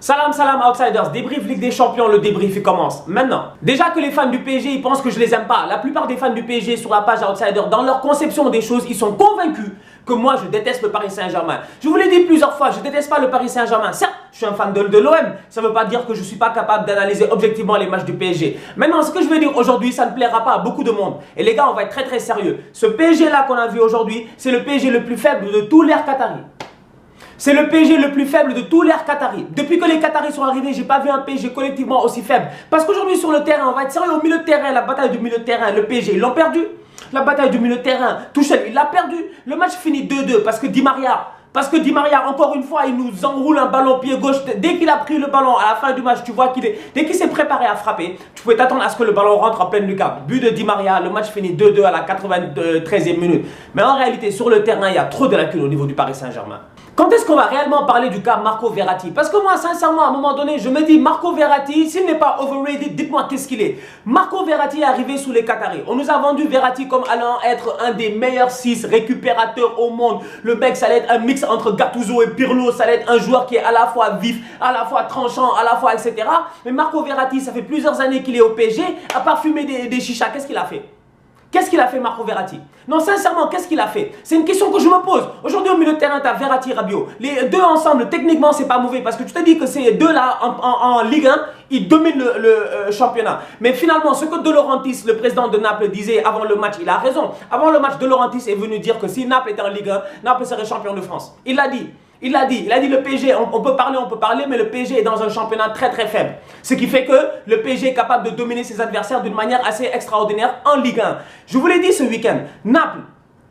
Salam salam outsiders, débrief Ligue des Champions, le débrief il commence maintenant. Déjà que les fans du PSG ils pensent que je les aime pas. La plupart des fans du PSG sur la page Outsider, dans leur conception des choses, ils sont convaincus que moi je déteste le Paris Saint-Germain. Je vous l'ai dit plusieurs fois, je déteste pas le Paris Saint-Germain. Certes, je suis un fan de l'OM, ça veut pas dire que je suis pas capable d'analyser objectivement les matchs du PSG. Maintenant, ce que je veux dire aujourd'hui, ça ne plaira pas à beaucoup de monde. Et les gars, on va être très sérieux. Ce PSG là qu'on a vu aujourd'hui, c'est le PSG le plus faible de tout l'ère qatari. C'est le PSG le plus faible de tout l'ère qatari. Depuis que les Qataris sont arrivés, j'ai pas vu un PSG collectivement aussi faible. Parce qu'aujourd'hui sur le terrain, on va être sérieux, au milieu de terrain, la bataille du milieu de terrain, le PSG, ils l'ont perdu. La bataille du milieu de terrain, Tuchel, il l'a perdu. Le match finit 2-2 parce que Di Maria, encore une fois, il nous enroule un ballon pied gauche. Dès qu'il a pris le ballon à la fin du match, tu vois dès qu'il s'est préparé à frapper, tu pouvais t'attendre à ce que le ballon rentre en pleine lucarne. But de Di Maria, le match finit 2-2 à la 93e minute. Mais en réalité, sur le terrain, il y a trop de lacunes au niveau du Paris Saint-Germain. Quand est-ce qu'on va réellement parler du cas Marco Verratti? Parce que moi, sincèrement, à un moment donné, je me dis, Marco Verratti, s'il n'est pas overrated, dites-moi qu'est-ce qu'il est. Marco Verratti est arrivé sous les Qataris. On nous a vendu Verratti comme allant être un des meilleurs 6 récupérateurs au monde. Le mec, ça allait être un mix entre Gattuso et Pirlo. Ça allait être un joueur qui est à la fois vif, à la fois tranchant, à la fois etc. Mais Marco Verratti, ça fait plusieurs années qu'il est au PSG. À part fumer des chichas, qu'est-ce qu'il a fait? Qu'est-ce qu'il a fait Marco Verratti? Non, sincèrement, qu'est-ce qu'il a fait? C'est une question que je me pose. Aujourd'hui, au milieu de terrain, tu as Verratti et Rabiot. Les deux ensemble, techniquement, c'est pas mauvais parce que tu te dis que ces deux-là, en Ligue 1, ils dominent le championnat. Mais finalement, ce que De Laurentiis, le président de Naples, disait avant le match, il a raison. Avant le match, De Laurentiis est venu dire que si Naples était en Ligue 1, Naples serait champion de France. Il l'a dit. Il a dit le PSG, on peut parler, mais le PSG est dans un championnat très faible. Ce qui fait que le PSG est capable de dominer ses adversaires d'une manière assez extraordinaire en Ligue 1. Je vous l'ai dit ce week-end, Naples,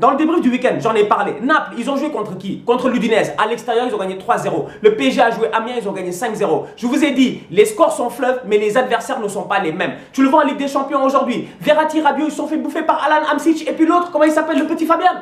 dans le débrief du week-end, j'en ai parlé. Naples, ils ont joué contre qui? Contre l'Udinese. À l'extérieur, ils ont gagné 3-0. Le PSG a joué Amiens, ils ont gagné 5-0. Je vous ai dit, les scores sont fleuves, mais les adversaires ne sont pas les mêmes. Tu le vois en Ligue des Champions aujourd'hui. Verratti, Rabiot, ils se sont fait bouffer par Alan Hamsich. Et puis l'autre, comment il s'appelle, le petit Fabian?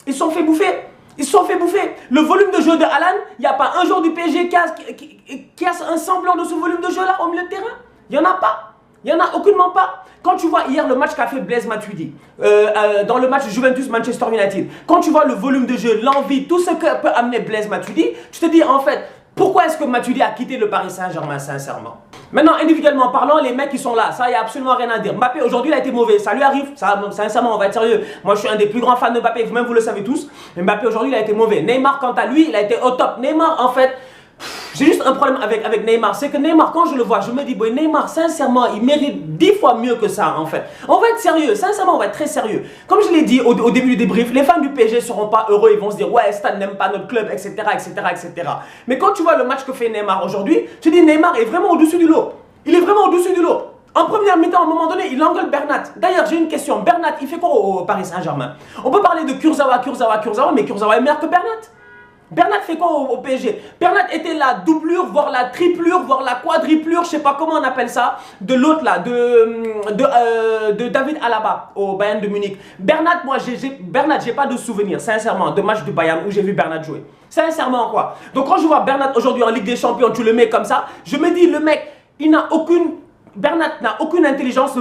Ils se sont fait bouffer. Ils se sont fait bouffer. Le volume de jeu de Alan, il n'y a pas un joueur du PSG qui a un semblant de ce volume de jeu-là au milieu de terrain. Il n'y en a pas. Il n'y en a aucunement pas. Quand tu vois hier le match qu'a fait Blaise Matuidi, dans le match Juventus-Manchester United, quand tu vois le volume de jeu, l'envie, tout ce que peut amener Blaise Matuidi, tu te dis en fait, pourquoi est-ce que Matuidi a quitté le Paris Saint-Germain sincèrement? Maintenant, individuellement parlant, les mecs qui sont là, ça, il n'y a absolument rien à dire. Mbappé, aujourd'hui, il a été mauvais. Ça lui arrive. Ça, sincèrement, on va être sérieux. Moi, je suis un des plus grands fans de Mbappé. Vous-même, vous le savez tous. Mbappé, aujourd'hui, il a été mauvais. Neymar, quant à lui, il a été au top. Neymar, en fait, j'ai juste un problème avec Neymar. C'est que Neymar, quand je le vois, je me dis, bon, Neymar, sincèrement, il mérite 10 fois mieux que ça, en fait. On va être sérieux. Sincèrement, on va être très sérieux. Comme je l'ai dit au début du débrief, les fans du PSG ne seront pas heureux. Ils vont se dire, ouais, Stan n'aime pas notre club, etc., etc., etc. Mais quand tu vois le match que fait Neymar aujourd'hui, tu dis, Neymar est vraiment au-dessus du lot. Il est vraiment au-dessus du lot. En première mi-temps, à un moment donné, il engueule Bernat. D'ailleurs, j'ai une question. Bernat, il fait quoi au Paris Saint-Germain? On peut parler de Kurzawa, mais Kurzawa est meilleur que Bernat. Bernat fait quoi au PSG? Bernat était la doublure, voire la triplure, voire la quadriplure, je sais pas comment on appelle ça, de l'autre là, de David Alaba au Bayern de Munich. Bernat, moi, j'ai pas de souvenir, sincèrement, de match du Bayern où j'ai vu Bernat jouer. Sincèrement, quoi. Donc, quand je vois Bernat aujourd'hui en Ligue des Champions, tu le mets comme ça, je me dis, le mec, Bernat n'a aucune intelligence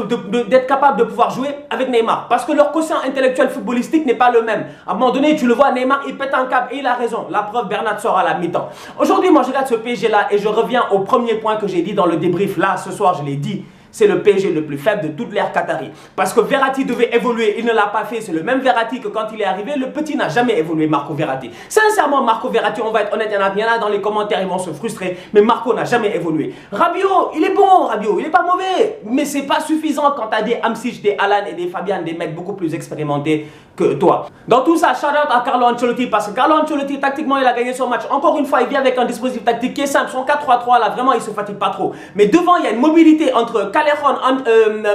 d'être capable de pouvoir jouer avec Neymar. Parce que leur quotient intellectuel footballistique n'est pas le même. À un moment donné, tu le vois, Neymar, il pète un câble et il a raison. La preuve, Bernat sort à la mi-temps. Aujourd'hui, moi, je regarde ce PSG-là et je reviens au premier point que j'ai dit dans le débrief. Là, ce soir, je l'ai dit. C'est le PSG le plus faible de toute l'ère qatari. Parce que Verratti devait évoluer, il ne l'a pas fait. C'est le même Verratti que quand il est arrivé, le petit n'a jamais évolué, Marco Verratti. Sincèrement, Marco Verratti, on va être honnête, il y en a dans les commentaires, ils vont se frustrer. Mais Marco n'a jamais évolué. Rabiot, il est bon, Rabiot, il n'est pas mauvais. Mais c'est pas suffisant quand tu as des Hamsich, des Alan et des Fabian, des mecs beaucoup plus expérimentés que toi. Dans tout ça, shout out à Carlo Ancelotti parce que Carlo Ancelotti, tactiquement, il a gagné son match. Encore une fois, il vient avec un dispositif tactique qui est simple. Son 4-3-3, là, vraiment, il se fatigue pas trop. Mais devant, il y a une mobilité entre Callejón,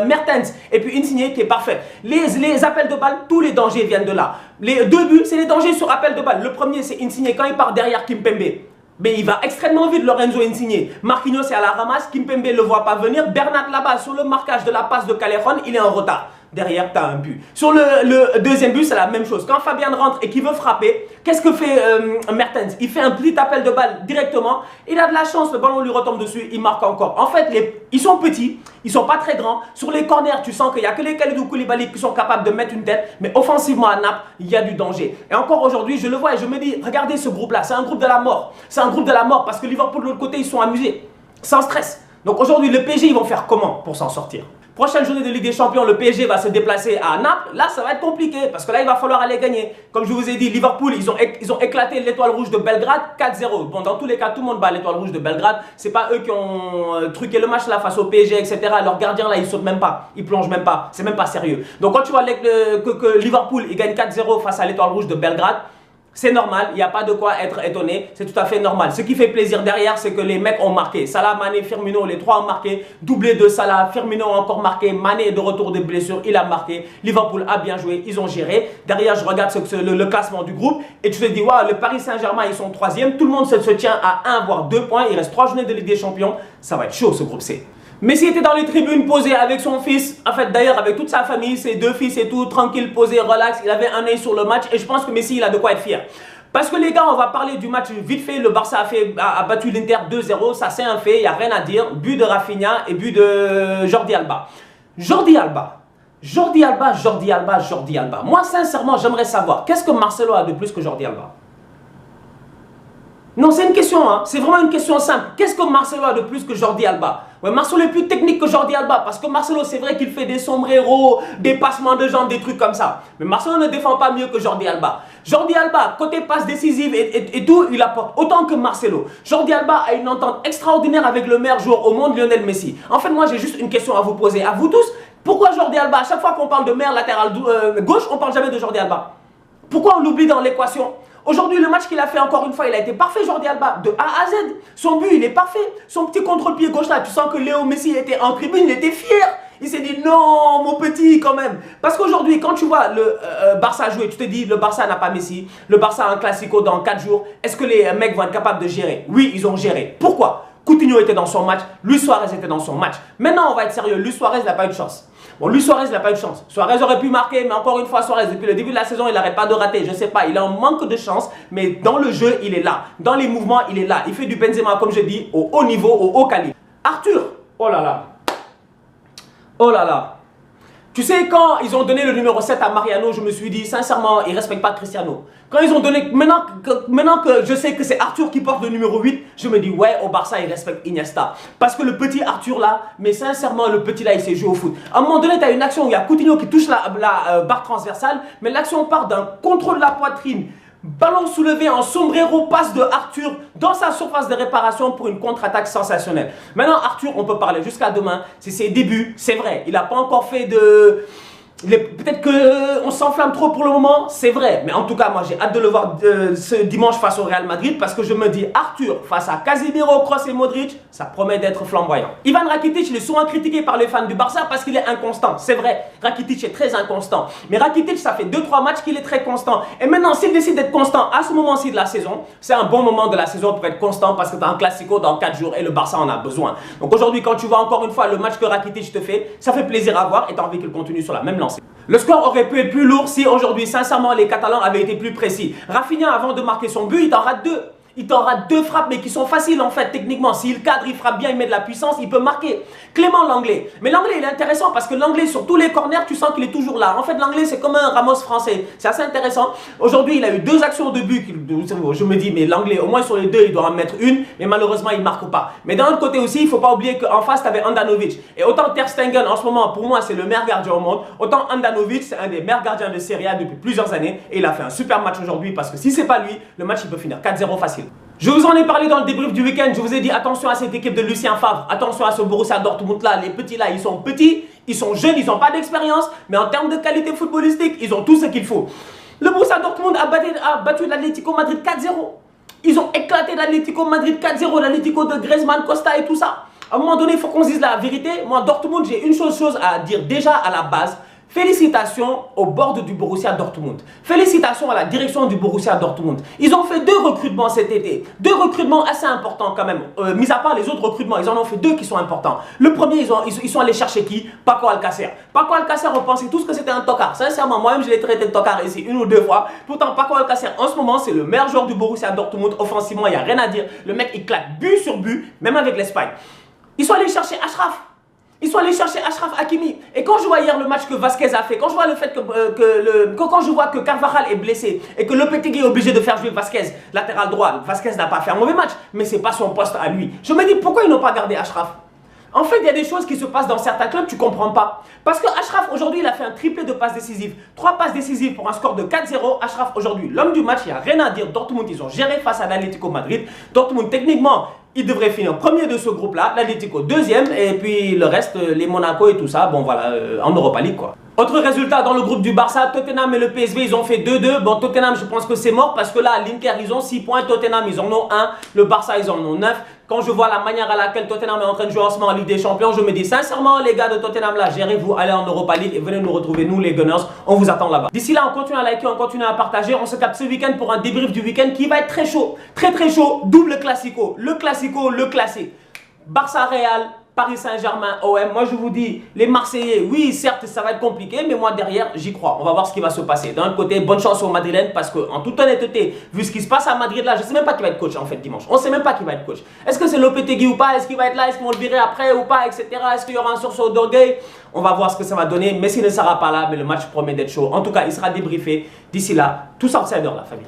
Mertens et puis Insigne qui est parfait. Les appels de balle, tous les dangers viennent de là. Les deux buts, c'est les dangers sur appel de balle. Le premier, c'est Insigne quand il part derrière Kimpembe. Mais il va extrêmement vite, Lorenzo Insigne. Marquinhos est à la ramasse, Kimpembe ne le voit pas venir. Bernat là-bas, sur le marquage de la passe de Callejón, il est en retard. derrière, tu as un but. Sur le deuxième but, c'est la même chose. Quand Fabian rentre et qu'il veut frapper, qu'est-ce que fait Mertens? Il fait un petit appel de balle directement. Il a de la chance, le ballon lui retombe dessus, il marque encore. En fait, ils sont petits, ils sont pas très grands. Sur les corners, tu sens qu'il n'y a que les Kalidou Koulibaly qui sont capables de mettre une tête. Mais offensivement à Naples, il y a du danger. Et encore aujourd'hui, je le vois et je me dis, regardez ce groupe-là, c'est un groupe de la mort. C'est un groupe de la mort parce que Liverpool de l'autre côté, ils sont amusés, sans stress. Donc aujourd'hui, le PSG, ils vont faire comment pour s'en sortir? Prochaine journée de Ligue des Champions, le PSG va se déplacer à Naples. Là, ça va être compliqué parce que là, il va falloir aller gagner. Comme je vous ai dit, Liverpool, ils ont éclaté l'Étoile Rouge de Belgrade 4-0. Bon, dans tous les cas, tout le monde bat l'Étoile Rouge de Belgrade. C'est pas eux qui ont truqué le match là face au PSG, etc. Leur gardien là, il saute même pas, il plonge même pas. C'est même pas sérieux. Donc quand tu vois que Liverpool, il gagne 4-0 face à l'Étoile Rouge de Belgrade, c'est normal, il n'y a pas de quoi être étonné, c'est tout à fait normal. Ce qui fait plaisir derrière, c'est que les mecs ont marqué. Salah, Mané, Firmino, les trois ont marqué. Doublé de Salah, Firmino a encore marqué. Mané est de retour de blessure, il a marqué. Liverpool a bien joué, ils ont géré. Derrière, je regarde le classement du groupe et tu te dis, waouh, le Paris Saint-Germain, ils sont troisième. Tout le monde se tient à 1 voire 2 points. Il reste 3 journées de Ligue des Champions. Ça va être chaud ce groupe C. Messi était dans les tribunes posé avec son fils, en fait d'ailleurs avec toute sa famille, ses 2 fils et tout, tranquille, posé, relax. Il avait un œil sur le match et je pense que Messi, il a de quoi être fier. Parce que les gars, on va parler du match vite fait. Le Barça a battu l'Inter 2-0. Ça, c'est un fait. Il n'y a rien à dire. But de Rafinha et but de Jordi Alba. Jordi Alba. Moi, sincèrement, j'aimerais savoir, qu'est-ce que Marcelo a de plus que Jordi Alba? Non, c'est une question, hein. C'est vraiment une question simple. Qu'est-ce que Marcelo a de plus que Jordi Alba? Ouais, Marcelo est plus technique que Jordi Alba parce que Marcelo, c'est vrai qu'il fait des sombreros, des passements de jambes, des trucs comme ça. Mais Marcelo ne défend pas mieux que Jordi Alba. Jordi Alba, côté passe décisive et tout, il apporte autant que Marcelo. Jordi Alba a une entente extraordinaire avec le meilleur joueur au monde, Lionel Messi. En fait, moi, j'ai juste une question à vous poser, à vous tous. Pourquoi Jordi Alba, à chaque fois qu'on parle de meilleur latéral gauche, on ne parle jamais de Jordi Alba? Pourquoi on l'oublie dans l'équation? Aujourd'hui, le match qu'il a fait encore une fois, il a été parfait, Jordi Alba, de A à Z. Son but, il est parfait. Son petit contre-pied gauche là, tu sens que Léo Messi était en tribune, il était fier. Il s'est dit non, mon petit, quand même. Parce qu'aujourd'hui, quand tu vois le Barça jouer, tu te dis le Barça n'a pas Messi, le Barça a un classico dans 4 jours. Est-ce que les mecs vont être capables de gérer? Oui, ils ont géré. Pourquoi? Coutinho était dans son match, Luis Suarez était dans son match. Maintenant, on va être sérieux, Luis Suarez n'a pas eu de chance. Bon, Luis Suarez n'a pas eu de chance. Suarez aurait pu marquer, mais encore une fois, Suarez, depuis le début de la saison, il n'arrête pas de rater. Je ne sais pas, il a un manque de chance, mais dans le jeu, il est là. Dans les mouvements, il est là. Il fait du Benzema, comme je dis, au haut niveau, au haut calibre. Arthur, oh là là. Oh là là. Tu sais, quand ils ont donné le numéro 7 à Mariano, je me suis dit, sincèrement, ils ne respectent pas Cristiano. Quand ils ont donné, maintenant que je sais que c'est Arthur qui porte le numéro 8, je me dis, ouais, au Barça, ils respectent Iniesta. Parce que le petit Arthur là, mais sincèrement, le petit là, il sait jouer au foot. À un moment donné, tu as une action où il y a Coutinho qui touche la barre transversale, mais l'action part d'un contrôle de la poitrine. Ballon soulevé en sombrero, passe de Arthur dans sa surface de réparation pour une contre-attaque sensationnelle. Maintenant, Arthur, on peut parler jusqu'à demain. C'est ses débuts, c'est vrai. Il n'a pas encore fait de... Peut-être qu'on s'enflamme trop pour le moment, c'est vrai. Mais en tout cas, moi, j'ai hâte de le voir ce dimanche face au Real Madrid parce que je me dis, Arthur face à Casemiro, Kroos et Modric, ça promet d'être flamboyant. Ivan Rakitic, il est souvent critiqué par les fans du Barça parce qu'il est inconstant. C'est vrai, Rakitic est très inconstant. Mais Rakitic, ça fait 2-3 matchs qu'il est très constant. Et maintenant, s'il décide d'être constant à ce moment-ci de la saison, c'est un bon moment de la saison pour être constant parce que tu as un classico dans 4 jours et le Barça en a besoin. Donc aujourd'hui, quand tu vois encore une fois le match que Rakitic te fait, ça fait plaisir à voir et tu as envie qu'il continue sur la même lancée. Le score aurait pu être plus lourd si aujourd'hui, sincèrement, les Catalans avaient été plus précis. Rafinha, avant de marquer son but, il t'en rate 2. Il t'en rate 2 frappes, mais qui sont faciles en fait, techniquement. S'il cadre, il frappe bien, il met de la puissance, il peut marquer. Clément Langlais. Mais Langlais, il est intéressant parce que Langlais, sur tous les corners, tu sens qu'il est toujours là. En fait, Langlais, c'est comme un Ramos français. C'est assez intéressant. Aujourd'hui, il a eu 2 actions de but. Je me dis, mais Langlais, au moins sur les 2, il doit en mettre une. Mais malheureusement, il ne marque pas. Mais d'un autre côté aussi, il ne faut pas oublier qu'en face, tu avais Handanovic. Et autant Ter Stegen, en ce moment, pour moi, c'est le meilleur gardien au monde. Autant Handanovic, c'est un des meilleurs gardiens de Serie A depuis plusieurs années. Et il a fait un super match aujourd'hui parce que si ce n'est pas lui, le match, il peut finir 4-0 facile. Je vous en ai parlé dans le débrief du week-end, je vous ai dit attention à cette équipe de Lucien Favre, attention à ce Borussia Dortmund là, les petits là, ils sont petits, ils sont jeunes, ils n'ont pas d'expérience, mais en termes de qualité footballistique, ils ont tout ce qu'il faut. Le Borussia Dortmund a battu l'Atlético Madrid 4-0. Ils ont éclaté l'Atlético Madrid 4-0, l'Atlético de Griezmann, Costa et tout ça. À un moment donné, il faut qu'on se dise la vérité. Moi, Dortmund, j'ai une chose à dire déjà à la base. Félicitations au board du Borussia Dortmund. Félicitations à la direction du Borussia Dortmund. Ils ont fait 2 recrutements cet été. 2 recrutements assez importants quand même. Mis à part les autres recrutements, ils en ont fait 2 qui sont importants. Le premier, ils sont allés chercher qui? Paco Alcacer. Paco Alcacer, on pensait tous que c'était un tocard. Sincèrement, moi-même, je l'ai traité de tocard ici 1 ou 2 fois. Pourtant, Paco Alcacer, en ce moment, c'est le meilleur joueur du Borussia Dortmund. Offensivement, il n'y a rien à dire. Le mec, il claque but sur but, même avec l'Espagne. Ils sont allés chercher Achraf. Ils sont allés chercher Achraf Hakimi. Et quand je vois hier le match que Vasquez a fait, quand je vois le fait quand je vois que Carvajal est blessé et que Lopetegui est obligé de faire jouer Vasquez, latéral droit, Vasquez n'a pas fait un mauvais match, mais c'est pas son poste à lui. Je me dis pourquoi ils n'ont pas gardé Achraf? En fait, il y a des choses qui se passent dans certains clubs, tu ne comprends pas. Parce que Achraf, aujourd'hui, il a fait un triplé de passes décisives. 3 passes décisives pour un score de 4-0. Achraf, aujourd'hui, l'homme du match, il n'y a rien à dire. Dortmund, ils ont géré face à l'Atlético Madrid. Dortmund, techniquement, il devrait finir premier de ce groupe-là. L'Atlético, deuxième. Et puis le reste, les Monaco et tout ça, bon voilà, en Europa League, quoi. Autre résultat dans le groupe du Barça, Tottenham et le PSV, ils ont fait 2-2. Bon, Tottenham, je pense que c'est mort parce que là, l'Inter, ils ont 6 points. Tottenham, ils en ont 1. Le Barça, ils en ont 9. Quand je vois la manière à laquelle Tottenham est en train de jouer en ce moment en Ligue des Champions, je me dis sincèrement, les gars de Tottenham, là, gérez-vous, allez en Europa League et venez nous retrouver, nous, les Gunners. On vous attend là-bas. D'ici là, on continue à liker, on continue à partager. On se capte ce week-end pour un débrief du week-end qui va être très chaud. Très, très chaud. Double classico. Le classico, le classique. Barça-Real. Paris Saint-Germain, OM, moi je vous dis, les Marseillais, oui certes ça va être compliqué, mais moi derrière j'y crois, on va voir ce qui va se passer. D'un autre côté, bonne chance aux Madrilènes parce que en toute honnêteté, vu ce qui se passe à Madrid là, je ne sais même pas qui va être coach en fait dimanche, on ne sait même pas qui va être coach. Est-ce que c'est Lopetegui ou pas, est-ce qu'il va être là, est-ce qu'ils vont le virer après ou pas, etc. Est-ce qu'il y aura un sursaut d'orgueil? On va voir ce que ça va donner, Messi ne sera pas là, mais le match promet d'être chaud. En tout cas, il sera débriefé. D'ici là, tous outsiders la famille.